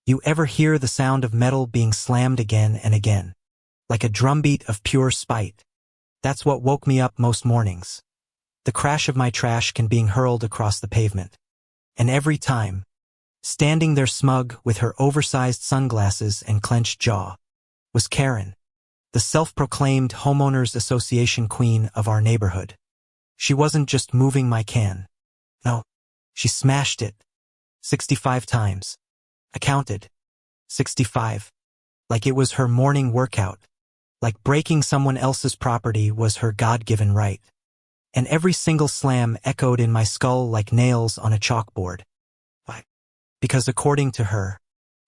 You ever hear the sound of metal being slammed again and again? Like a drumbeat of pure spite. That's what woke me up most mornings. The crash of my trash can being hurled across the pavement. And every time, standing there smug with her oversized sunglasses and clenched jaw, was Karen, the self-proclaimed homeowners association queen of our neighborhood. She wasn't just moving my can. No, she smashed it. 65 times. I counted. 65. Like it was her morning workout. Like breaking someone else's property was her God-given right. And every single slam echoed in my skull like nails on a chalkboard. Why? Because according to her,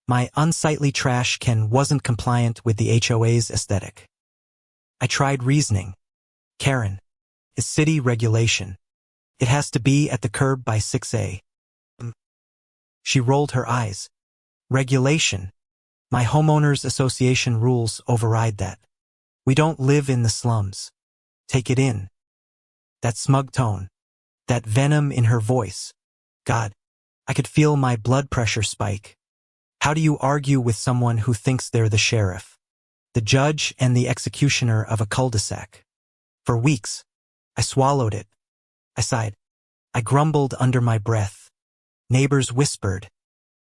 my unsightly trash can wasn't compliant with the HOA's aesthetic. I tried reasoning. Karen, it's city regulation. It has to be at the curb by 6 a.m. She rolled her eyes. Regulation. My homeowners association rules override that. We don't live in the slums. Take it in. That smug tone. That venom in her voice. God, I could feel my blood pressure spike. How do you argue with someone who thinks they're the sheriff, the judge and the executioner of a cul-de-sac? For weeks, I swallowed it. I sighed. I grumbled under my breath. Neighbors whispered,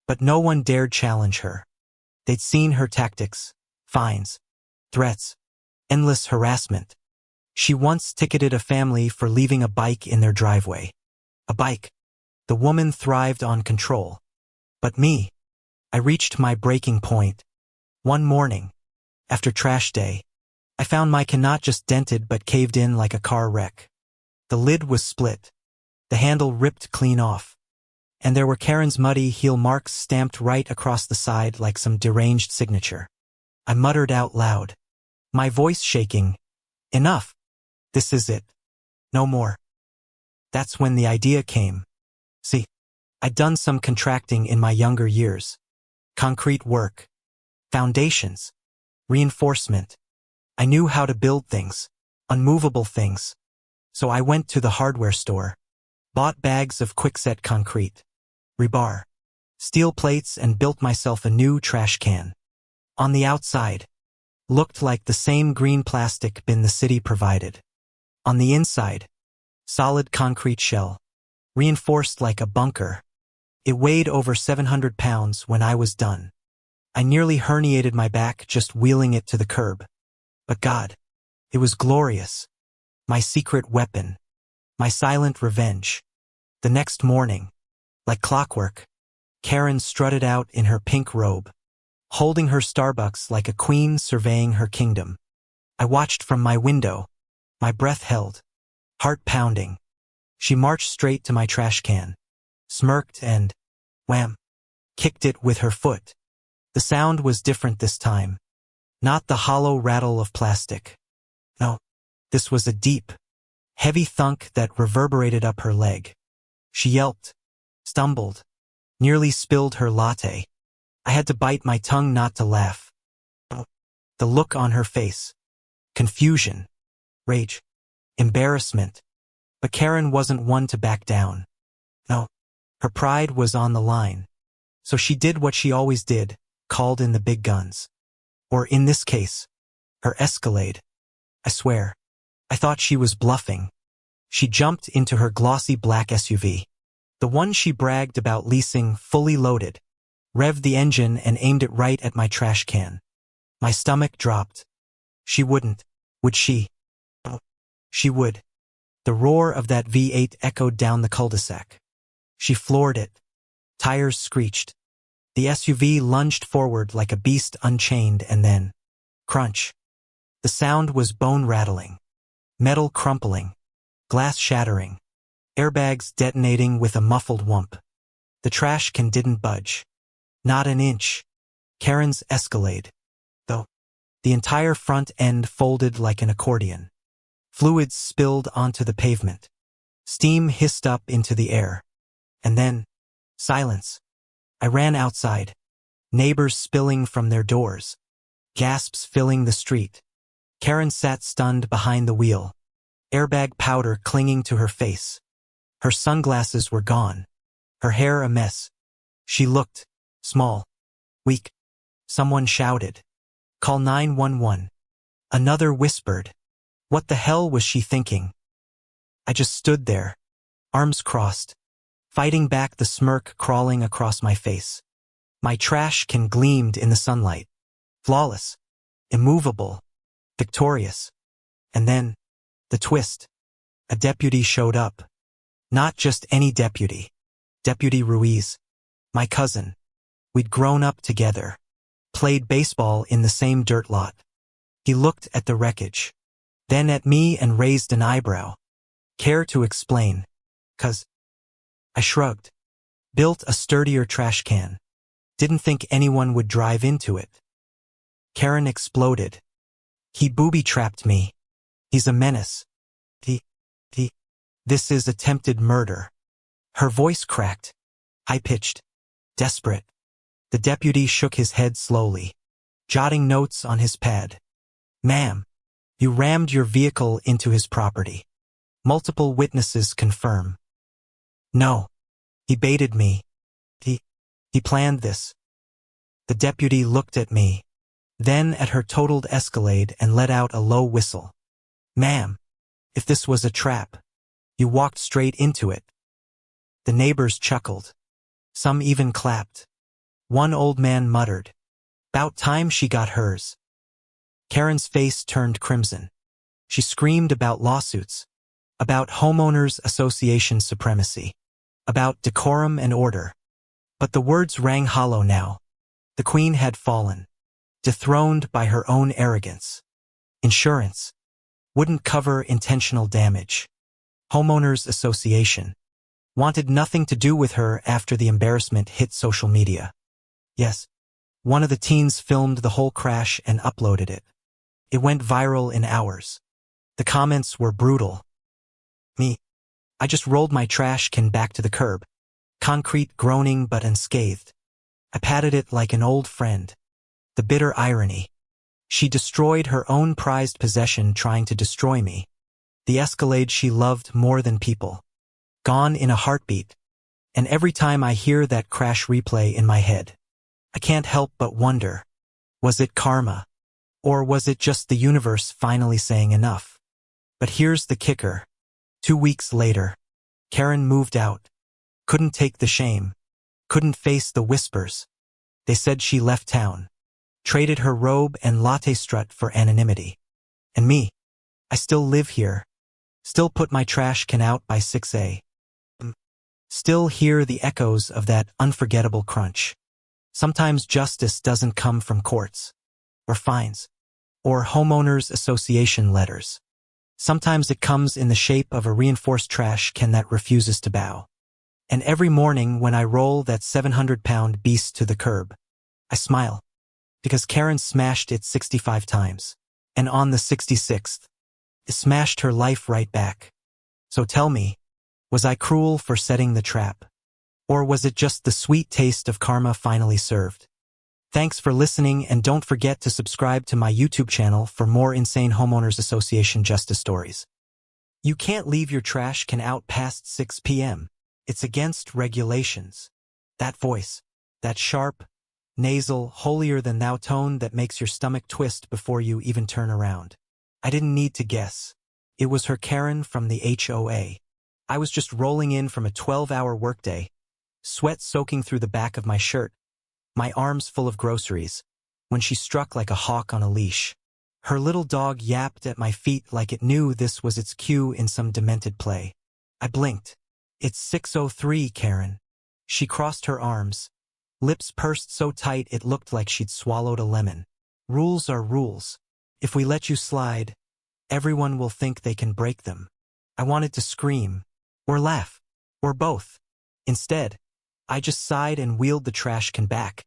but no one dared challenge her. They'd seen her tactics, fines, threats, endless harassment. She once ticketed a family for leaving a bike in their driveway. A bike. The woman thrived on control. But me, I reached my breaking point. One morning, after trash day, I found my can not just dented but caved in like a car wreck. The lid was split. The handle ripped clean off. And there were Karen's muddy heel marks stamped right across the side like some deranged signature. I muttered out loud, my voice shaking, "Enough. This is it. No more." That's when the idea came. See, I'd done some contracting in my younger years. Concrete work. Foundations. Reinforcement. I knew how to build things. Unmovable things. So I went to the hardware store. Bought bags of quickset concrete. Rebar. Steel plates and built myself a new trash can. On the outside. Looked like the same green plastic bin the city provided. On the inside. Solid concrete shell. Reinforced like a bunker. It weighed over 700 pounds when I was done. I nearly herniated my back just wheeling it to the curb. But God, it was glorious. My secret weapon. My silent revenge. The next morning, like clockwork, Karen strutted out in her pink robe, holding her Starbucks like a queen surveying her kingdom. I watched from my window, my breath held, heart pounding. She marched straight to my trash can, smirked and, wham, kicked it with her foot. The sound was different this time. Not the hollow rattle of plastic. No, this was a deep, heavy thunk that reverberated up her leg. She yelped, stumbled, nearly spilled her latte. I had to bite my tongue not to laugh. The look on her face. Confusion. Rage. Embarrassment. But Karen wasn't one to back down. No, her pride was on the line. So she did what she always did, called in the big guns. Or in this case, her Escalade. I swear, I thought she was bluffing. She jumped into her glossy black SUV. The one she bragged about leasing fully loaded, revved the engine and aimed it right at my trash can. My stomach dropped. She wouldn't, would she? Oh, she would. The roar of that V8 echoed down the cul-de-sac. She floored it. Tires screeched. The SUV lunged forward like a beast unchained and then, crunch. The sound was bone-rattling, metal crumpling, glass shattering, airbags detonating with a muffled whump. The trash can didn't budge. Not an inch. Karen's Escalade, though. The entire front end folded like an accordion. Fluids spilled onto the pavement. Steam hissed up into the air. And then, silence. I ran outside. Neighbors spilling from their doors. Gasps filling the street. Karen sat stunned behind the wheel. Airbag powder clinging to her face. Her sunglasses were gone. Her hair a mess. She looked small. Weak. Someone shouted. Call 911. Another whispered. What the hell was she thinking? I just stood there, arms crossed, fighting back the smirk crawling across my face. My trash can gleamed in the sunlight. Flawless. Immovable. Victorious. And then, the twist. A deputy showed up. Not just any deputy. Deputy Ruiz. My cousin. We'd grown up together. Played baseball in the same dirt lot. He looked at the wreckage. Then at me and raised an eyebrow. Care to explain? 'Cause I shrugged. Built a sturdier trash can. Didn't think anyone would drive into it. Karen exploded. He booby-trapped me. He's a menace. This is attempted murder. Her voice cracked. High-pitched. Desperate. The deputy shook his head slowly, jotting notes on his pad. Ma'am, you rammed your vehicle into his property. Multiple witnesses confirm. No. He baited me. He planned this. The deputy looked at me, then at her totaled Escalade and let out a low whistle. Ma'am, if this was a trap, you walked straight into it. The neighbors chuckled. Some even clapped. One old man muttered, "'Bout time she got hers." Karen's face turned crimson. She screamed about lawsuits, about homeowners association supremacy, about decorum and order. But the words rang hollow now. The queen had fallen, dethroned by her own arrogance. Insurance wouldn't cover intentional damage. Homeowners association wanted nothing to do with her after the embarrassment hit social media. Yes, one of the teens filmed the whole crash and uploaded it. It went viral in hours. The comments were brutal. I just rolled my trash can back to the curb, concrete groaning but unscathed. I patted it like an old friend. The bitter irony. She destroyed her own prized possession trying to destroy me. The Escalade she loved more than people. Gone in a heartbeat. And every time I hear that crash replay in my head, I can't help but wonder, was it karma? Or was it just the universe finally saying enough? But here's the kicker. 2 weeks later, Karen moved out. Couldn't take the shame. Couldn't face the whispers. They said she left town. Traded her robe and latte strut for anonymity. And me, I still live here. Still put my trash can out by 6 a.m. Still hear the echoes of that unforgettable crunch. Sometimes justice doesn't come from courts, or fines, or homeowners association letters. Sometimes it comes in the shape of a reinforced trash can that refuses to bow. And every morning when I roll that 700-pound beast to the curb, I smile, because Karen smashed it 65 times, and on the 66th, it smashed her life right back. So tell me, was I cruel for setting the trap? Or was it just the sweet taste of karma finally served? Thanks for listening, and don't forget to subscribe to my YouTube channel for more insane homeowners association justice stories. You can't leave your trash can out past 6 p.m. It's against regulations. That voice, that sharp, nasal, holier-than-thou tone that makes your stomach twist before you even turn around. I didn't need to guess. It was her Karen from the HOA. I was just rolling in from a 12-hour workday, sweat soaking through the back of my shirt, my arms full of groceries, when she struck like a hawk on a leash. Her little dog yapped at my feet like it knew this was its cue in some demented play. I blinked. It's 6:03, Karen. She crossed her arms, lips pursed so tight it looked like she'd swallowed a lemon. Rules are rules. If we let you slide, everyone will think they can break them. I wanted to scream, or laugh, or both. Instead, I just sighed and wheeled the trash can back,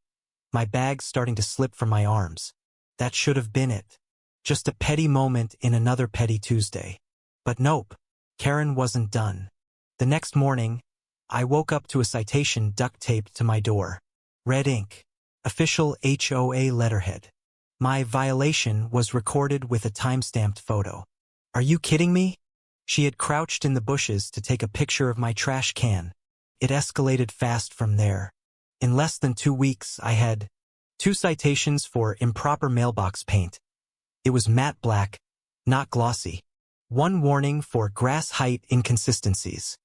my bag starting to slip from my arms. That should have been it. Just a petty moment in another petty Tuesday. But nope, Karen wasn't done. The next morning, I woke up to a citation duct taped to my door. Red ink. Official HOA letterhead. My violation was recorded with a time-stamped photo. Are you kidding me? She had crouched in the bushes to take a picture of my trash can. It escalated fast from there. In less than 2 weeks, I had 2 citations for improper mailbox paint. It was matte black, not glossy. 1 warning for grass height inconsistencies.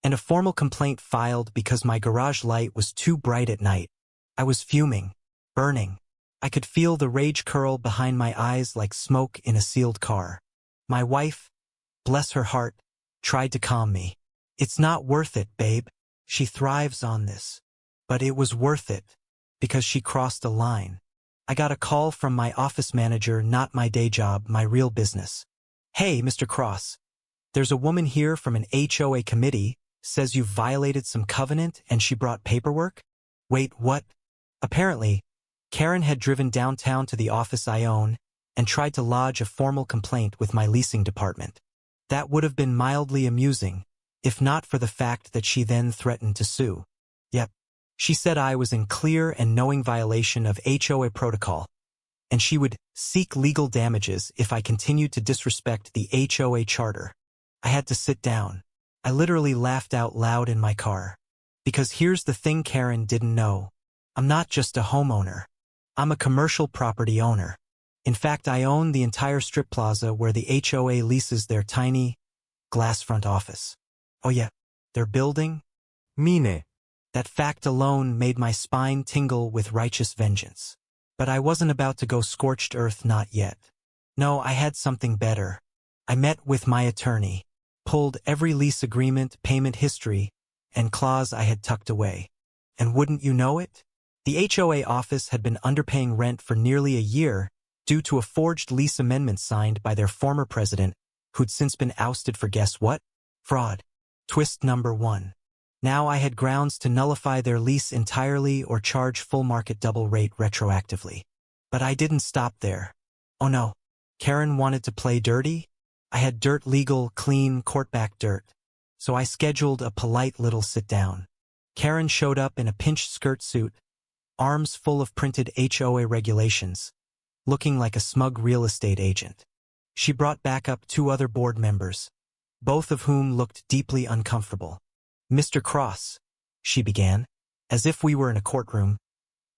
And a formal complaint filed because my garage light was too bright at night. I was fuming, burning. I could feel the rage curl behind my eyes like smoke in a sealed car. My wife, bless her heart, tried to calm me. It's not worth it, babe. She thrives on this. But it was worth it, because she crossed a line. I got a call from my office manager, not my day job, my real business. Hey, Mr. Cross. There's a woman here from an HOA committee, says you've violated some covenant and she brought paperwork? Wait, what? Apparently, Karen had driven downtown to the office I own and tried to lodge a formal complaint with my leasing department. That would have been mildly amusing, if not for the fact that she then threatened to sue. Yep. She said I was in clear and knowing violation of HOA protocol, and she would seek legal damages if I continued to disrespect the HOA charter. I had to sit down. I literally laughed out loud in my car. Because here's the thing Karen didn't know. I'm not just a homeowner. I'm a commercial property owner. In fact, I own the entire strip plaza where the HOA leases their tiny, glass front office. Oh yeah, their building? Mine. That fact alone made my spine tingle with righteous vengeance. But I wasn't about to go scorched earth, not yet. No, I had something better. I met with my attorney, pulled every lease agreement, payment history, and clause I had tucked away. And wouldn't you know it? The HOA office had been underpaying rent for nearly a year due to a forged lease amendment signed by their former president, who'd since been ousted for guess what? Fraud. Twist number 1. Now I had grounds to nullify their lease entirely or charge full market double rate retroactively. But I didn't stop there. Oh no. Karen wanted to play dirty? I had dirt legal, clean, court-back dirt. So I scheduled a polite little sit-down. Karen showed up in a pinched skirt suit, arms full of printed HOA regulations, looking like a smug real estate agent. She brought back up 2 other board members, both of whom looked deeply uncomfortable. Mr. Cross, she began, as if we were in a courtroom,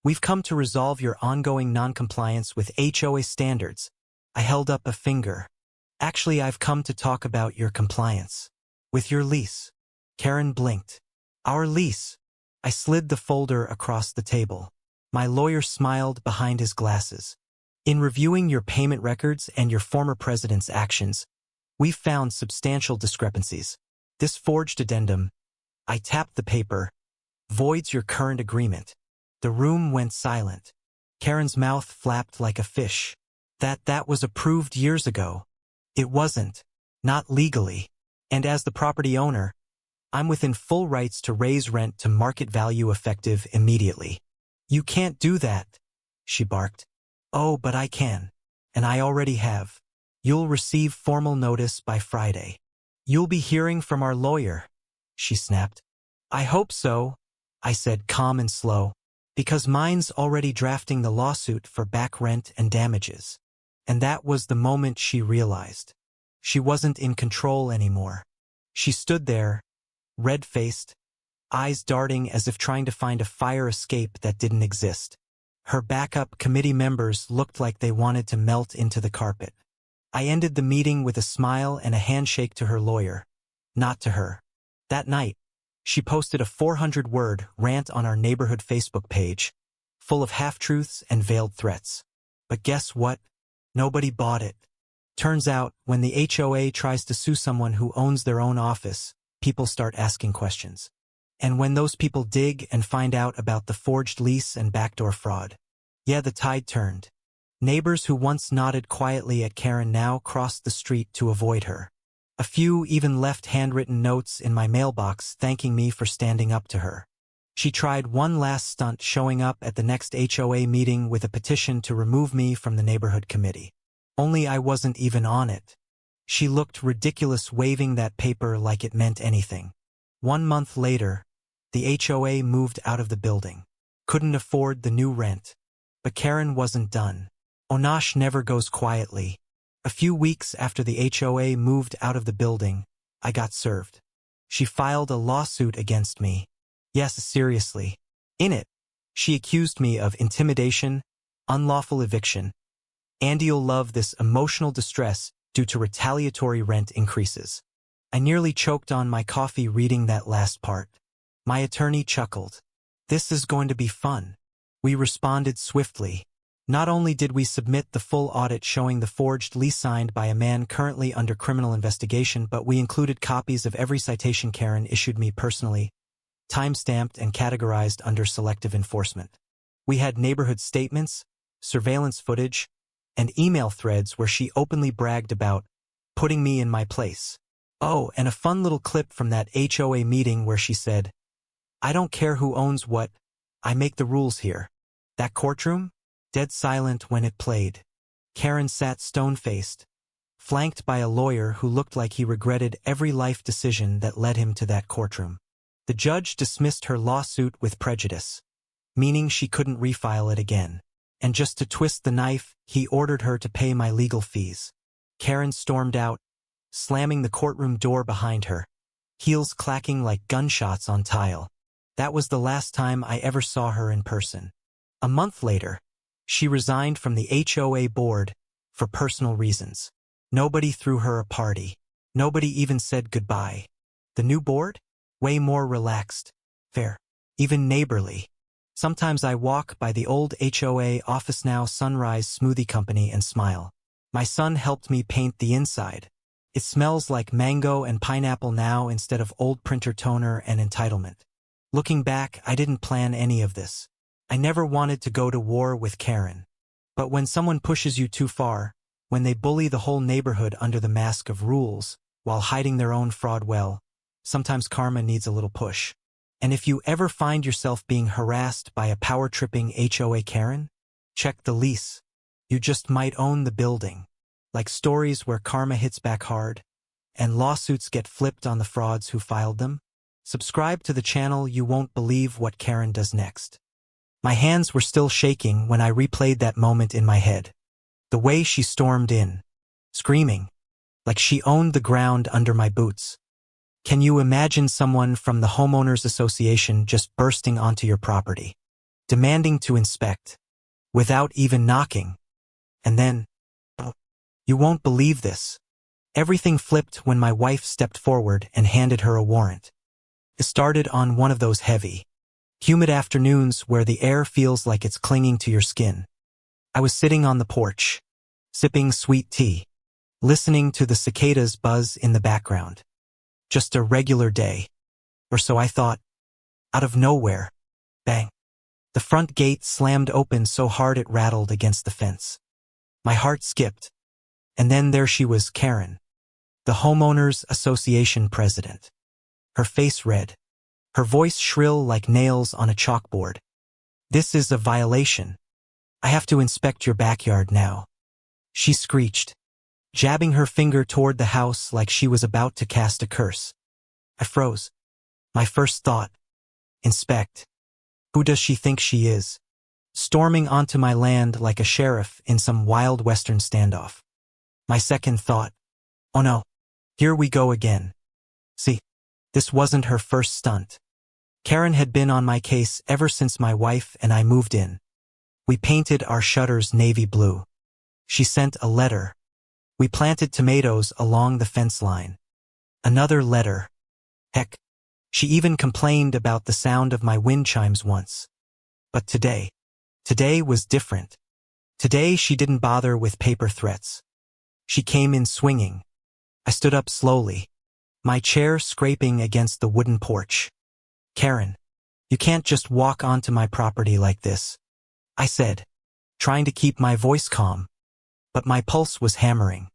we've come to resolve your ongoing noncompliance with HOA standards. I held up a finger. Actually, I've come to talk about your compliance with your lease. Karen blinked. Our lease. I slid the folder across the table. My lawyer smiled behind his glasses. In reviewing your payment records and your former president's actions, we've found substantial discrepancies. This forged addendum, I tapped the paper, voids your current agreement. The room went silent. Karen's mouth flapped like a fish. That was approved years ago. It wasn't. Not legally. And as the property owner, I'm within full rights to raise rent to market value effective immediately. You can't do that, she barked. Oh, but I can. And I already have. You'll receive formal notice by Friday. You'll be hearing from our lawyer, she snapped. I hope so, I said calm and slow, because mine's already drafting the lawsuit for back rent and damages. And that was the moment she realized. She wasn't in control anymore. She stood there, red-faced, eyes darting as if trying to find a fire escape that didn't exist. Her backup committee members looked like they wanted to melt into the carpet. I ended the meeting with a smile and a handshake to her lawyer, not to her. That night, she posted a 400-word rant on our neighborhood Facebook page, full of half-truths and veiled threats. But guess what? Nobody bought it. Turns out, when the HOA tries to sue someone who owns their own office, people start asking questions. And when those people dig and find out about the forged lease and backdoor fraud, yeah, the tide turned. Neighbors who once nodded quietly at Karen now crossed the street to avoid her. A few even left handwritten notes in my mailbox thanking me for standing up to her. She tried one last stunt, showing up at the next HOA meeting with a petition to remove me from the neighborhood committee. Only I wasn't even on it. She looked ridiculous waving that paper like it meant anything. 1 month later, the HOA moved out of the building. Couldn't afford the new rent. But Karen wasn't done. Onash never goes quietly. A few weeks after the HOA moved out of the building, I got served. She filed a lawsuit against me. Yes, seriously. In it, She accused me of intimidation, unlawful eviction, and you'll love this emotional distress due to retaliatory rent increases. I nearly choked on my coffee reading that last part. My attorney chuckled. This is going to be fun. We responded swiftly. Not only did we submit the full audit showing the forged lease signed by a man currently under criminal investigation, but we included copies of every citation Karen issued me personally, time-stamped and categorized under selective enforcement. We had neighborhood statements, surveillance footage, and email threads where she openly bragged about putting me in my place. Oh, and a fun little clip from that HOA meeting where she said, "I don't care who owns what, I make the rules here." That courtroom? Dead silent when it played. Karen sat stone-faced, flanked by a lawyer who looked like he regretted every life decision that led him to that courtroom. The judge dismissed her lawsuit with prejudice, meaning she couldn't refile it again. And just to twist the knife, he ordered her to pay my legal fees. Karen stormed out, slamming the courtroom door behind her, heels clacking like gunshots on tile. That was the last time I ever saw her in person. A month later, she resigned from the HOA board for personal reasons. Nobody threw her a party. Nobody even said goodbye. The new board? Way more relaxed, fair, even neighborly. Sometimes I walk by the old HOA office now Sunrise Smoothie Company and smile. My son helped me paint the inside. It smells like mango and pineapple now instead of old printer toner and entitlement. Looking back, I didn't plan any of this. I never wanted to go to war with Karen. But when someone pushes you too far, when they bully the whole neighborhood under the mask of rules, while hiding their own fraud, well, sometimes karma needs a little push. And if you ever find yourself being harassed by a power-tripping HOA Karen, check the lease. You just might own the building. Like stories where karma hits back hard, and lawsuits get flipped on the frauds who filed them. Subscribe to the channel, you won't believe what Karen does next. My hands were still shaking when I replayed that moment in my head. The way she stormed in, screaming, like she owned the ground under my boots. Can you imagine someone from the homeowners association just bursting onto your property, demanding to inspect, without even knocking? And then, oh, you won't believe this. Everything flipped when my wife stepped forward and handed her a warrant. It started on one of those heavy, humid afternoons where the air feels like it's clinging to your skin. I was sitting on the porch, sipping sweet tea, listening to the cicadas buzz in the background. Just a regular day, or so I thought. Out of nowhere, bang. The front gate slammed open so hard it rattled against the fence. My heart skipped. And then there she was, Karen, the homeowners association president. Her face red, her voice shrill like nails on a chalkboard. "This is a violation. I have to inspect your backyard now," she screeched, jabbing her finger toward the house like she was about to cast a curse. I froze. My first thought, inspect. Who does she think she is? Storming onto my land like a sheriff in some wild western standoff. My second thought, oh no, here we go again. See, this wasn't her first stunt. Karen had been on my case ever since my wife and I moved in. We painted our shutters navy blue. She sent a letter. We planted tomatoes along the fence line. Another letter. Heck, she even complained about the sound of my wind chimes once. But today was different. Today she didn't bother with paper threats. She came in swinging. I stood up slowly, my chair scraping against the wooden porch. "Karen, you can't just walk onto my property like this," I said, trying to keep my voice calm, but my pulse was hammering.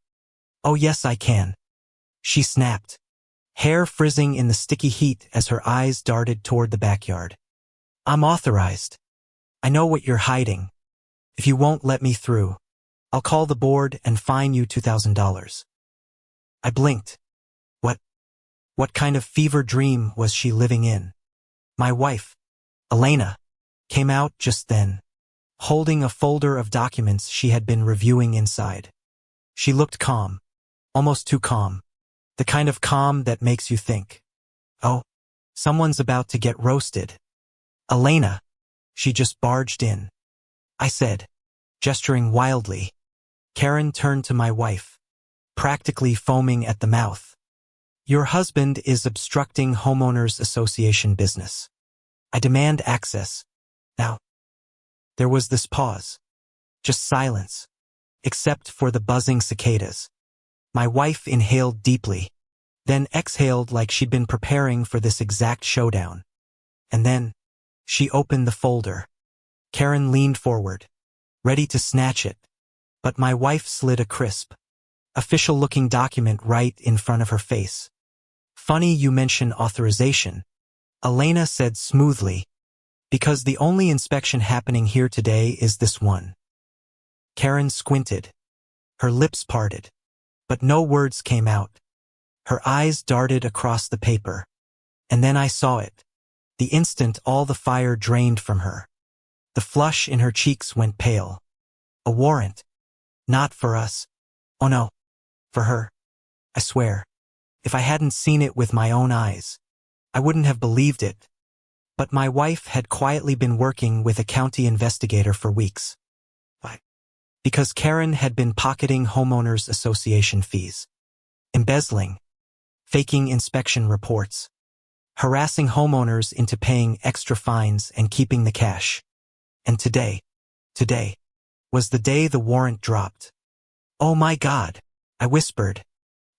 "Oh yes I can," she snapped, hair frizzing in the sticky heat as her eyes darted toward the backyard. "I'm authorized. I know what you're hiding. If you won't let me through, I'll call the board and fine you $2,000. I blinked. What kind of fever dream was she living in? My wife, Elena, came out just then, holding a folder of documents she had been reviewing inside. She looked calm, almost too calm, the kind of calm that makes you think, oh, someone's about to get roasted. "Elena," She just barged in, I said, gesturing wildly. Karen turned to my wife, practically foaming at the mouth. Your husband is obstructing homeowners association business. I demand access. Now. There was this pause. Just silence. Except for the buzzing cicadas. My wife inhaled deeply, then exhaled like she'd been preparing for this exact showdown. And then, she opened the folder. Karen leaned forward, ready to snatch it. But my wife slid a crisp, official-looking document right in front of her face. Funny you mention authorization, Elena said smoothly, because the only inspection happening here today is this one. Karen squinted. Her lips parted, but no words came out. Her eyes darted across the paper. And then I saw it. The instant all the fire drained from her. The flush in her cheeks went pale. A warrant. Not for us. Oh no. For her. I swear. If I hadn't seen it with my own eyes, I wouldn't have believed it. But my wife had quietly been working with a county investigator for weeks. Why? Because Karen had been pocketing homeowners association fees. Embezzling. Faking inspection reports. Harassing homeowners into paying extra fines and keeping the cash. And today, was the day the warrant dropped. Oh my God, I whispered,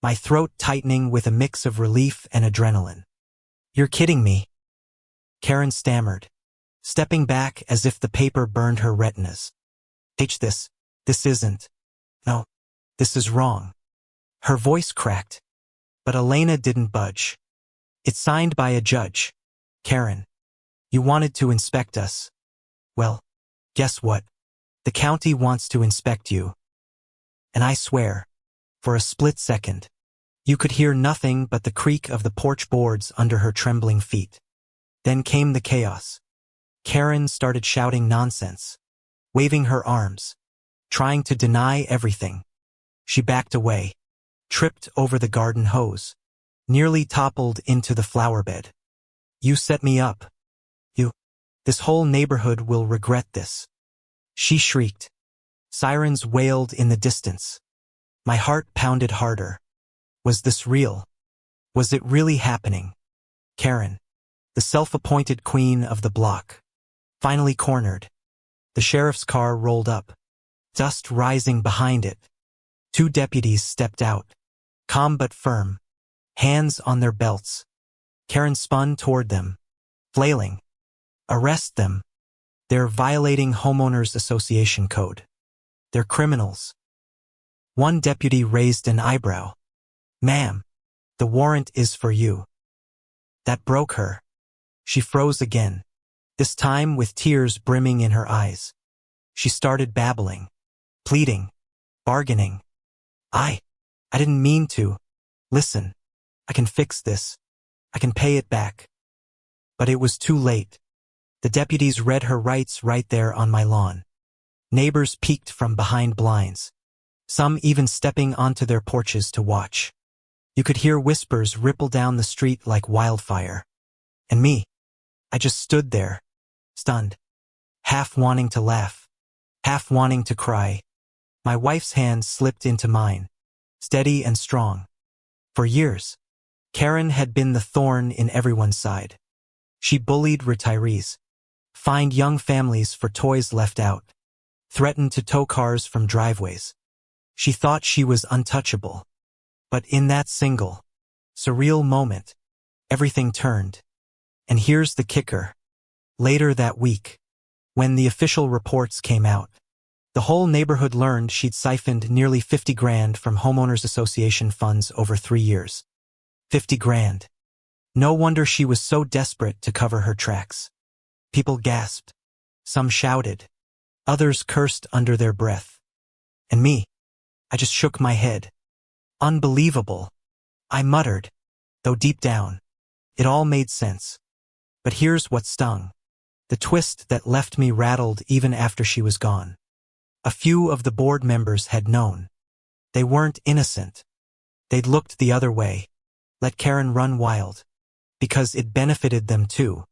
my throat tightening with a mix of relief and adrenaline. You're kidding me. Karen stammered, stepping back as if the paper burned her retinas. This isn't. No, this is wrong. Her voice cracked, but Elena didn't budge. It's signed by a judge. Karen, you wanted to inspect us. Well, guess what? The county wants to inspect you. And I swear, for a split second, you could hear nothing but the creak of the porch boards under her trembling feet. Then came the chaos. Karen started shouting nonsense, waving her arms, trying to deny everything. She backed away, tripped over the garden hose, nearly toppled into the flower bed. You set me up. This whole neighborhood will regret this. She shrieked. Sirens wailed in the distance. My heart pounded harder. Was this real? Was it really happening? Karen, the self-appointed queen of the block, finally cornered. The sheriff's car rolled up, dust rising behind it. 2 deputies stepped out, calm but firm, hands on their belts. Karen spun toward them, flailing. Arrest them. They're violating homeowners association code. They're criminals. One deputy raised an eyebrow. Ma'am, the warrant is for you. That broke her. She froze again, this time with tears brimming in her eyes. She started babbling, pleading, bargaining. I didn't mean to. Listen, I can fix this. I can pay it back. But it was too late. The deputies read her rights right there on my lawn. Neighbors peeked from behind blinds, some even stepping onto their porches to watch. You could hear whispers ripple down the street like wildfire. And me, I just stood there, stunned, half wanting to laugh, half wanting to cry. My wife's hand slipped into mine, steady and strong. For years, Karen had been the thorn in everyone's side. She bullied retirees, fined young families for toys left out, threatened to tow cars from driveways. She thought she was untouchable. But in that single, surreal moment, everything turned. And here's the kicker. Later that week, when the official reports came out, the whole neighborhood learned she'd siphoned nearly 50 grand from homeowners association funds over 3 years. 50 grand. No wonder she was so desperate to cover her tracks. People gasped. Some shouted. Others cursed under their breath. And me, I just shook my head. Unbelievable, I muttered, though deep down, it all made sense. But here's what stung. The twist that left me rattled even after she was gone. A few of the board members had known. They weren't innocent. They'd looked the other way, let Karen run wild, because it benefited them too.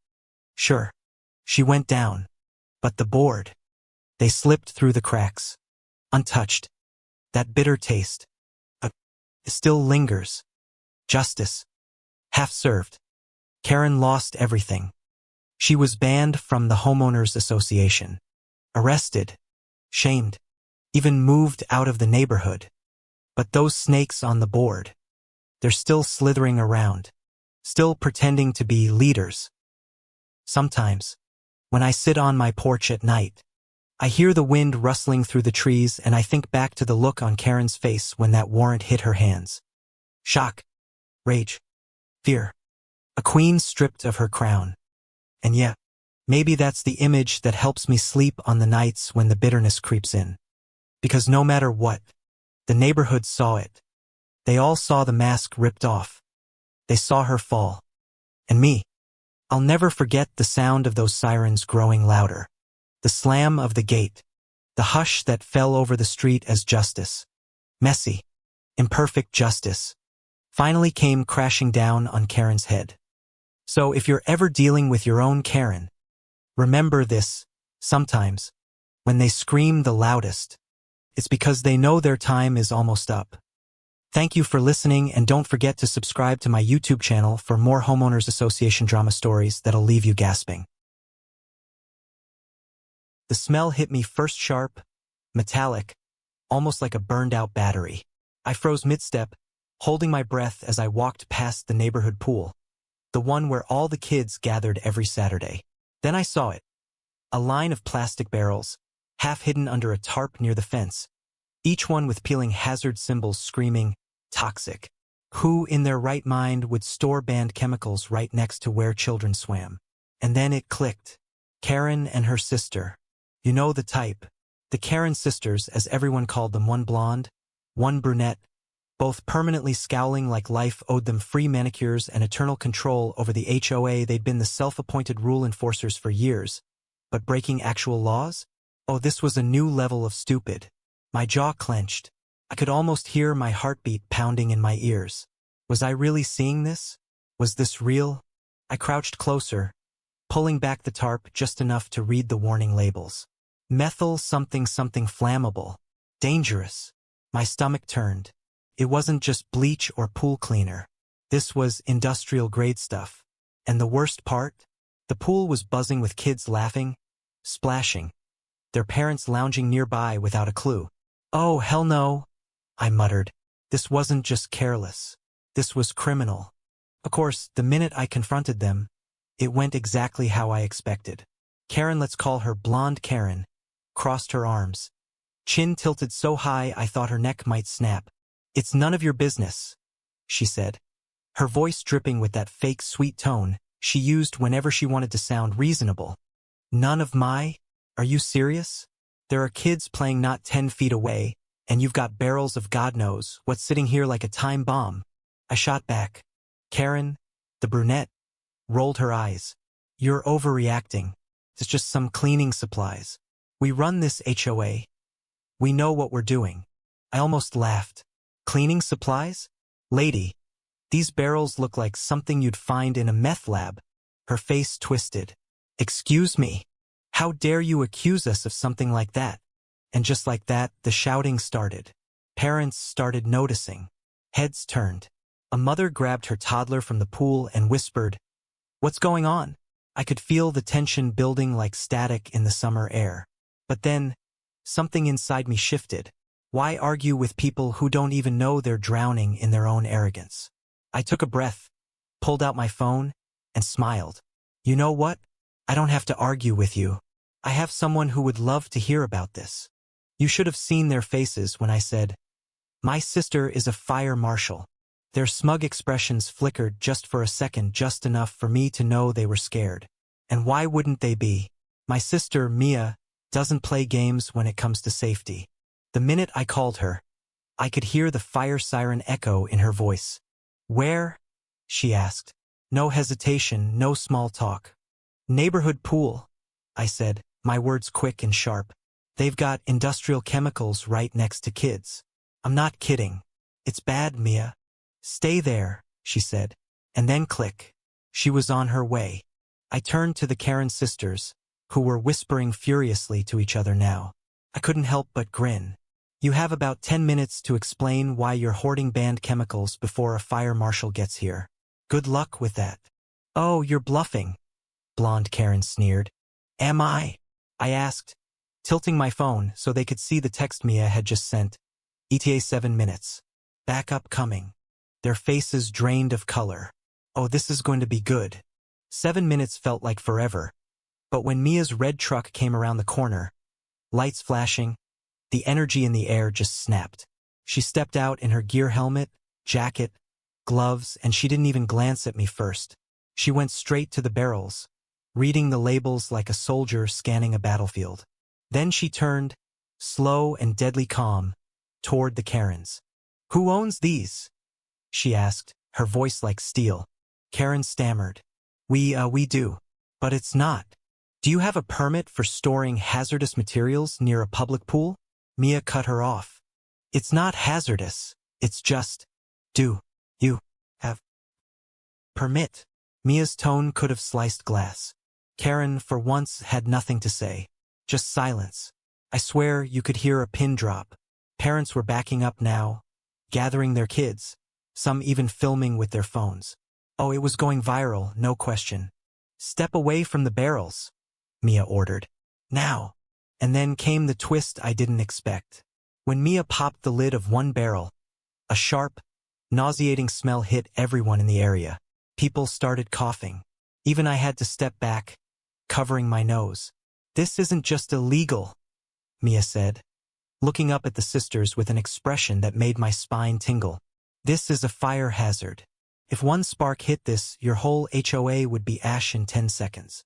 Sure, she went down, But the board. They slipped through the cracks. Untouched. That bitter taste. Still lingers. Justice. Half served. Karen lost everything. She was banned from the homeowners association. Arrested. Shamed. Even moved out of the neighborhood. But those snakes on the board. They're still slithering around. Still pretending to be leaders. Sometimes, when I sit on my porch at night, I hear the wind rustling through the trees and I think back to the look on Karen's face when that warrant hit her hands. Shock. Rage. Fear. A queen stripped of her crown. And yeah, maybe that's the image that helps me sleep on the nights when the bitterness creeps in. Because no matter what, the neighborhood saw it. They all saw the mask ripped off. They saw her fall. And me. I'll never forget the sound of those sirens growing louder. The slam of the gate. The hush that fell over the street as justice. Messy, imperfect justice. Finally came crashing down on Karen's head. So if you're ever dealing with your own Karen, remember this, sometimes, when they scream the loudest, it's because they know their time is almost up. Thank you for listening, and don't forget to subscribe to my YouTube channel for more homeowners association drama stories that'll leave you gasping. The smell hit me first sharp, metallic, almost like a burned-out battery. I froze mid-step, holding my breath as I walked past the neighborhood pool, the one where all the kids gathered every Saturday. Then I saw it. A line of plastic barrels, half hidden under a tarp near the fence, each one with peeling hazard symbols screaming, "Toxic." Who in their right mind would store banned chemicals right next to where children swam? And then it clicked. Karen and her sister. You know the type. The Karen sisters, as everyone called them, one blonde, one brunette, both permanently scowling like life owed them free manicures and eternal control over the HOA. They'd been the self-appointed rule enforcers for years. But breaking actual laws? Oh, this was a new level of stupid. My jaw clenched. I could almost hear my heartbeat pounding in my ears. Was I really seeing this? Was this real? I crouched closer, pulling back the tarp just enough to read the warning labels. Methyl something something flammable. Dangerous. My stomach turned. It wasn't just bleach or pool cleaner. This was industrial-grade stuff. And the worst part? The pool was buzzing with kids laughing, splashing, their parents lounging nearby without a clue. Oh, hell no, I muttered. This wasn't just careless. This was criminal. Of course, the minute I confronted them, it went exactly how I expected. Karen, let's call her Blonde Karen, crossed her arms. Chin tilted so high I thought her neck might snap. "It's none of your business," she said, her voice dripping with that fake sweet tone she used whenever she wanted to sound reasonable. "None of my? Are you serious? There are kids playing not 10 feet away, and you've got barrels of God knows what's sitting here like a time bomb." I shot back. Karen, the brunette, rolled her eyes. "You're overreacting. It's just some cleaning supplies. We run this HOA. We know what we're doing." I almost laughed. "Cleaning supplies? Lady, these barrels look like something you'd find in a meth lab." Her face twisted. "Excuse me. How dare you accuse us of something like that?" And just like that, the shouting started. Parents started noticing. Heads turned. A mother grabbed her toddler from the pool and whispered, "What's going on?" I could feel the tension building like static in the summer air. But then, something inside me shifted. Why argue with people who don't even know they're drowning in their own arrogance? I took a breath, pulled out my phone, and smiled. "You know what? I don't have to argue with you. I have someone who would love to hear about this." You should have seen their faces when I said, "My sister is a fire marshal." Their smug expressions flickered just for a second, just enough for me to know they were scared. And why wouldn't they be? My sister, Mia, doesn't play games when it comes to safety. The minute I called her, I could hear the fire siren echo in her voice. "Where?" she asked. No hesitation, no small talk. "Neighborhood pool," I said, my words quick and sharp. "They've got industrial chemicals right next to kids." "I'm not kidding. It's bad, Mia." "Stay there," she said. And then click. She was on her way. I turned to the Karen sisters, who were whispering furiously to each other now. I couldn't help but grin. You have about 10 minutes to explain why you're hoarding banned chemicals before a fire marshal gets here. Good luck with that. Oh, you're bluffing, blonde Karen sneered. Am I? I asked, tilting my phone so they could see the text Mia had just sent. ETA 7 minutes. Backup coming. Their faces drained of color. Oh, this is going to be good. 7 minutes felt like forever. But when Mia's red truck came around the corner, lights flashing, the energy in the air just snapped. She stepped out in her gear helmet, jacket, gloves, and she didn't even glance at me first. She went straight to the barrels, reading the labels like a soldier scanning a battlefield. Then she turned, slow and deadly calm, toward the Karens. Who owns these? She asked, her voice like steel. Karen stammered. We do. But it's not. Do you have a permit for storing hazardous materials near a public pool? Mia cut her off. It's not hazardous. It's just, do you have permit? Mia's tone could have sliced glass. Karen, for once, had nothing to say. Just silence. I swear you could hear a pin drop. Parents were backing up now, gathering their kids, some even filming with their phones. Oh, it was going viral, no question. Step away from the barrels, Mia ordered. Now. And then came the twist I didn't expect. When Mia popped the lid of one barrel, a sharp, nauseating smell hit everyone in the area. People started coughing. Even I had to step back, covering my nose. This isn't just illegal, Mia said, looking up at the sisters with an expression that made my spine tingle. This is a fire hazard. If one spark hit this, your whole HOA would be ash in 10 seconds.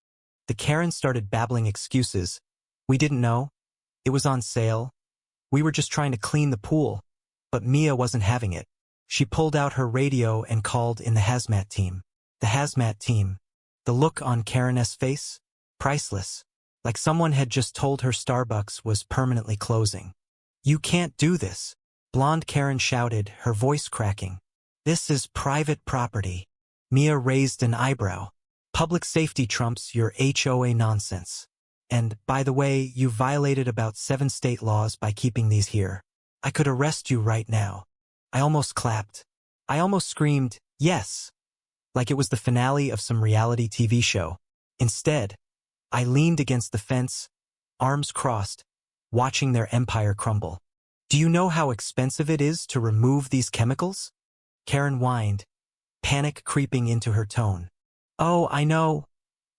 The Karen started babbling excuses. We didn't know. It was on sale. We were just trying to clean the pool. But Mia wasn't having it. She pulled out her radio and called in the hazmat team. The hazmat team. The look on Karen's face? Priceless. Like someone had just told her Starbucks was permanently closing. You can't do this, blonde Karen shouted, her voice cracking. This is private property. Mia raised an eyebrow. Public safety trumps your HOA nonsense. And, by the way, you violated about 7 state laws by keeping these here. I could arrest you right now. I almost clapped. I almost screamed, yes, like it was the finale of some reality TV show. Instead, I leaned against the fence, arms crossed, watching their empire crumble. Do you know how expensive it is to remove these chemicals? Karen whined, panic creeping into her tone. Oh, I know,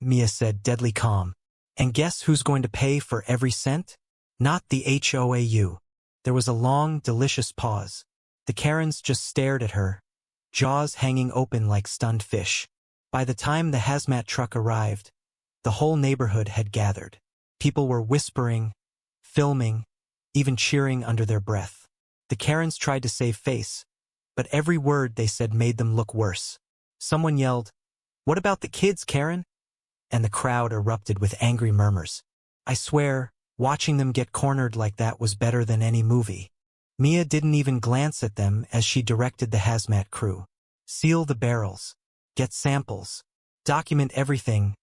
Mia said, deadly calm. And guess who's going to pay for every cent? Not the HOAU. There was a long, delicious pause. The Karens just stared at her, jaws hanging open like stunned fish. By the time the hazmat truck arrived, the whole neighborhood had gathered. People were whispering, filming, even cheering under their breath. The Karens tried to save face, but every word they said made them look worse. Someone yelled, "What about the kids, Karen?" And the crowd erupted with angry murmurs. I swear, watching them get cornered like that was better than any movie. Mia didn't even glance at them as she directed the hazmat crew. Seal the barrels. Get samples. Document everything,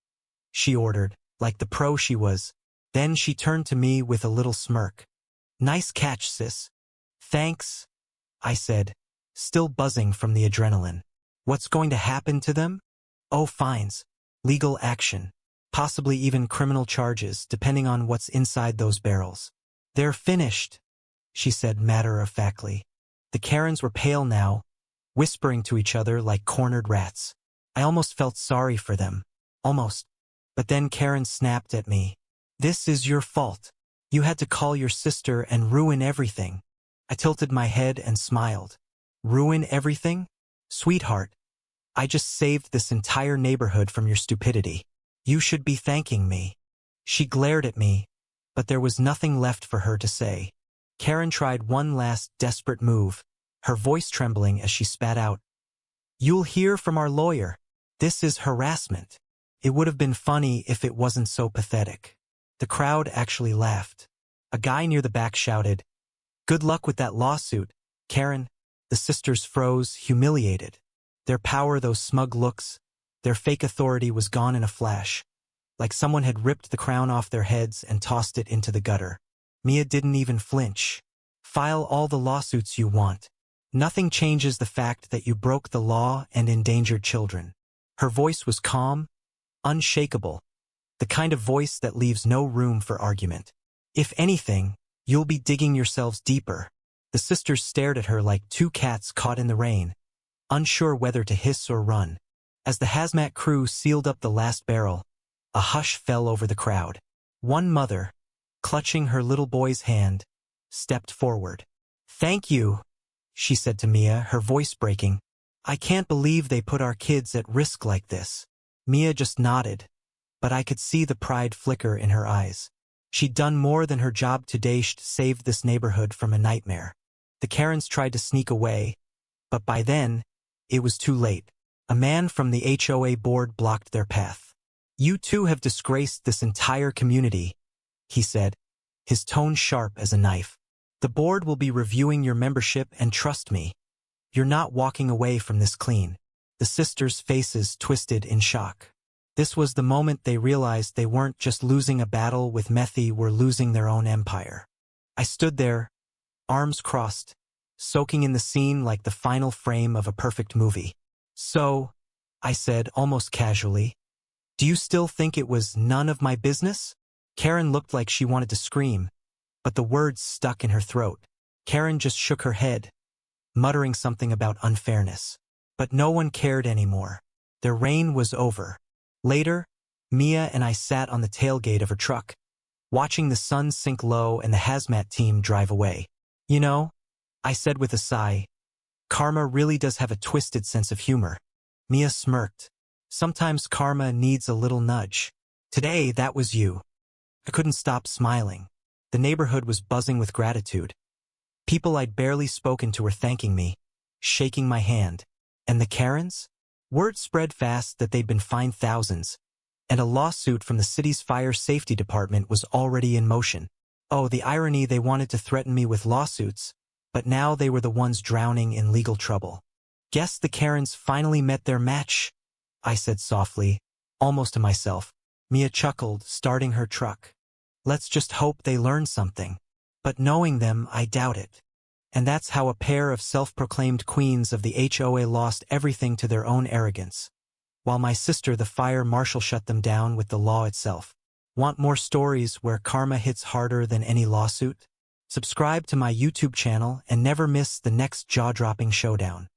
she ordered, like the pro she was. Then she turned to me with a little smirk. Nice catch, sis. Thanks, I said, still buzzing from the adrenaline. What's going to happen to them? Oh, fines. Legal action. Possibly even criminal charges, depending on what's inside those barrels. They're finished, she said matter-of-factly. The Karens were pale now, whispering to each other like cornered rats. I almost felt sorry for them. Almost. But then Karen snapped at me. This is your fault. You had to call your sister and ruin everything. I tilted my head and smiled. Ruin everything? Sweetheart, I just saved this entire neighborhood from your stupidity. You should be thanking me. She glared at me, but there was nothing left for her to say. Karen tried one last desperate move, her voice trembling as she spat out. You'll hear from our lawyer. This is harassment. It would have been funny if it wasn't so pathetic. The crowd actually laughed. A guy near the back shouted, Good luck with that lawsuit, Karen. The sisters froze, humiliated. Their power, those smug looks, their fake authority was gone in a flash. like someone had ripped the crown off their heads and tossed it into the gutter. Mia didn't even flinch. File all the lawsuits you want. Nothing changes the fact that you broke the law and endangered children. Her voice was calm, unshakable, the kind of voice that leaves no room for argument. If anything, you'll be digging yourselves deeper. The sisters stared at her like two cats caught in the rain, unsure whether to hiss or run. As the hazmat crew sealed up the last barrel, a hush fell over the crowd. One mother, clutching her little boy's hand, stepped forward. "Thank you," she said to Mia, her voice breaking. "I can't believe they put our kids at risk like this." Mia just nodded, but I could see the pride flicker in her eyes. She'd done more than her job today to save this neighborhood from a nightmare. The Karens tried to sneak away, but by then, it was too late. A man from the HOA board blocked their path. "You two have disgraced this entire community," he said, his tone sharp as a knife. "The board will be reviewing your membership, and trust me, you're not walking away from this clean." The sisters' faces twisted in shock. This was the moment they realized they weren't just losing a battle with Methy, were losing their own empire. I stood there, arms crossed, soaking in the scene like the final frame of a perfect movie. "So," I said almost casually, "do you still think it was none of my business?" Karen looked like she wanted to scream, but the words stuck in her throat. Karen just shook her head, muttering something about unfairness. But no one cared anymore. Their reign was over. Later, Mia and I sat on the tailgate of her truck, watching the sun sink low and the hazmat team drive away. "You know," I said with a sigh, "karma really does have a twisted sense of humor." Mia smirked. "Sometimes karma needs a little nudge. Today, that was you." I couldn't stop smiling. The neighborhood was buzzing with gratitude. People I'd barely spoken to were thanking me, shaking my hand. And the Karens? Word spread fast that they'd been fined thousands, and a lawsuit from the city's fire safety department was already in motion. Oh, the irony, they wanted to threaten me with lawsuits, but now they were the ones drowning in legal trouble. "Guess the Karens finally met their match," I said softly, almost to myself. Mia chuckled, starting her truck. "Let's just hope they learn something." But knowing them, I doubt it. And that's how a pair of self-proclaimed queens of the HOA lost everything to their own arrogance, while my sister, the fire marshal, shut them down with the law itself. Want more stories where karma hits harder than any lawsuit? Subscribe to my YouTube channel and never miss the next jaw-dropping showdown.